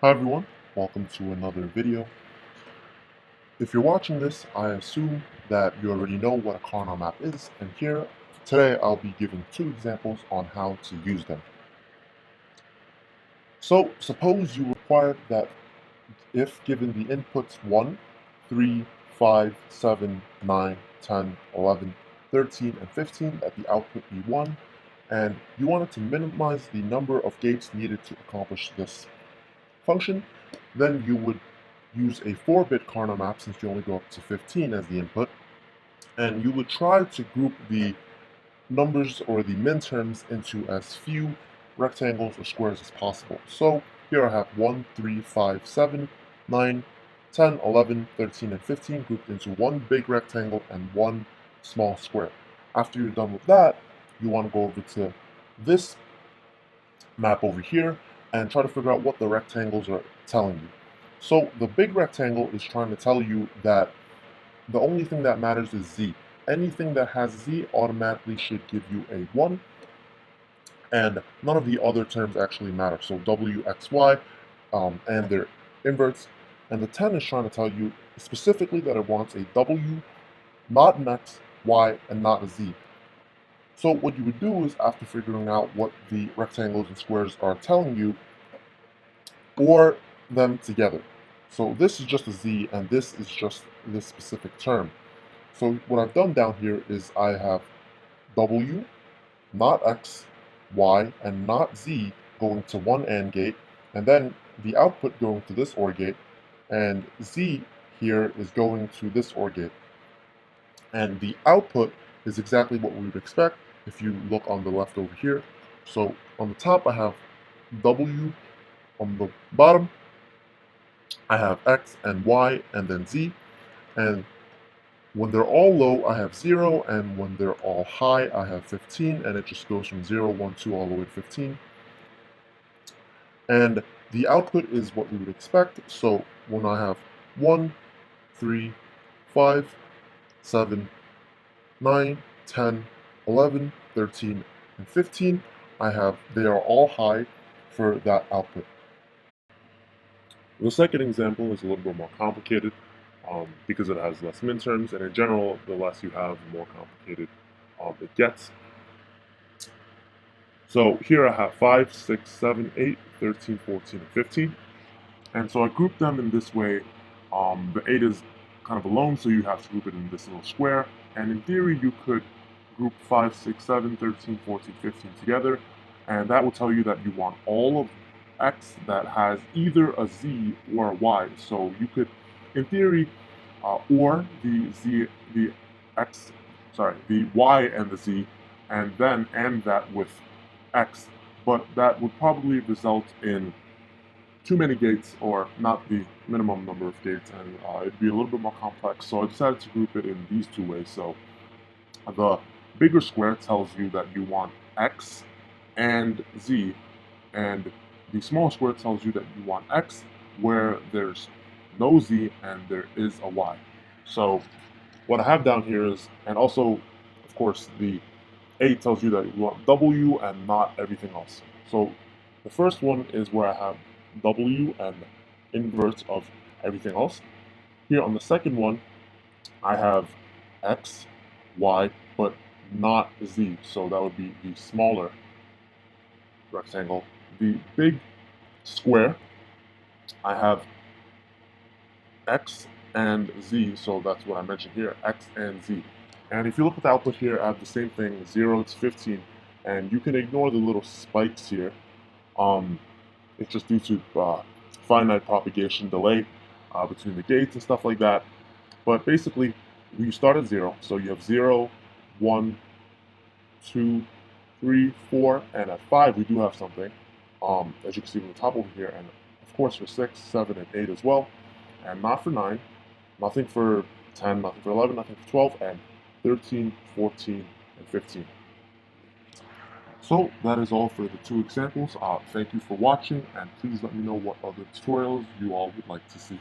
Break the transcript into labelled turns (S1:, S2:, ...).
S1: Hi everyone, welcome to another video. If you're watching this, I assume that you already know what a Karnaugh map is, and here, today I'll be giving two examples on how to use them. So, suppose you require that if given the inputs 1, 3, 5, 7, 9, 10, 11, 13, and 15, that the output be 1, and you wanted to minimize the number of gates needed to accomplish this function, then you would use a 4-bit Karnaugh map since you only go up to 15 as the input, and you would try to group the numbers or the min terms into as few rectangles or squares as possible. So here I have 1, 3, 5, 7, 9, 10, 11, 13, and 15 grouped into one big rectangle and one small square. After you're done with that, you want to go over to this map over here and try to figure out what the rectangles are telling you. So the big rectangle is trying to tell you that the only thing that matters is z. Anything that has z automatically should give you a 1, and none of the other terms actually matter. So w, x, y, and their inverts. And the 10 is trying to tell you specifically that it wants a w, not an x, y, and not a z. So what you would do is, after figuring out what the rectangles and squares are telling you, or them together. So this is just a z, and this is just this specific term. So what I've done down here is I have w, not x, y, and not z going to one AND gate, and then the output going to this OR gate, and z here is going to this OR gate. And the output is exactly what we would expect if you look on the left over here. So on the top I have w, on the bottom I have x and y and then z, and when they're all low I have 0, and when they're all high I have 15, and it just goes from 0, 1, 2 all the way to 15. And the output is what we would expect. So when I have 1, 3, 5, 7, 9, 10, 11, 13, and 15, they are all high for that output. The second example is a little bit more complicated because it has less min terms, and in general, the less you have, the more complicated it gets. So here I have 5, 6, 7, 8, 13, 14, and 15. And so I grouped them in this way. The 8 is kind of alone, so you have to group it in this little square. And in theory, you could group 5, 6, 7, 13, 14, 15 together. And that will tell you that you want all of x that has either a z or a y. So you could, in theory, or the y and the z, and then end that with x. But that would probably result in too many gates, or not the minimum number of gates, and it'd be a little bit more complex. So I decided to group it in these two ways. So the bigger square tells you that you want x and z, and the small square tells you that you want x where there's no z and there is a y. So what I have down here is, and also of course the 8 tells you that you want w and not everything else. So the first one is where I have w and inverse of everything else. Here on the second one, I have x, y, but not z. So that would be the smaller rectangle. The big square, I have x and z, so that's what I mentioned here, x and z. And if you look at the output here, I have the same thing, 0 to 15, and you can ignore the little spikes here. It's just due to finite propagation delay between the gates and stuff like that. But basically, you start at 0, so you have 0, 1, 2, 3, 4, and at 5 we do have something, as you can see from the top over here, and of course for 6, 7, and 8 as well, and not for 9, nothing for 10, nothing for 11, nothing for 12, and 13, 14, and 15. So that is all for the two examples. Thank you for watching, and please let me know what other tutorials you all would like to see.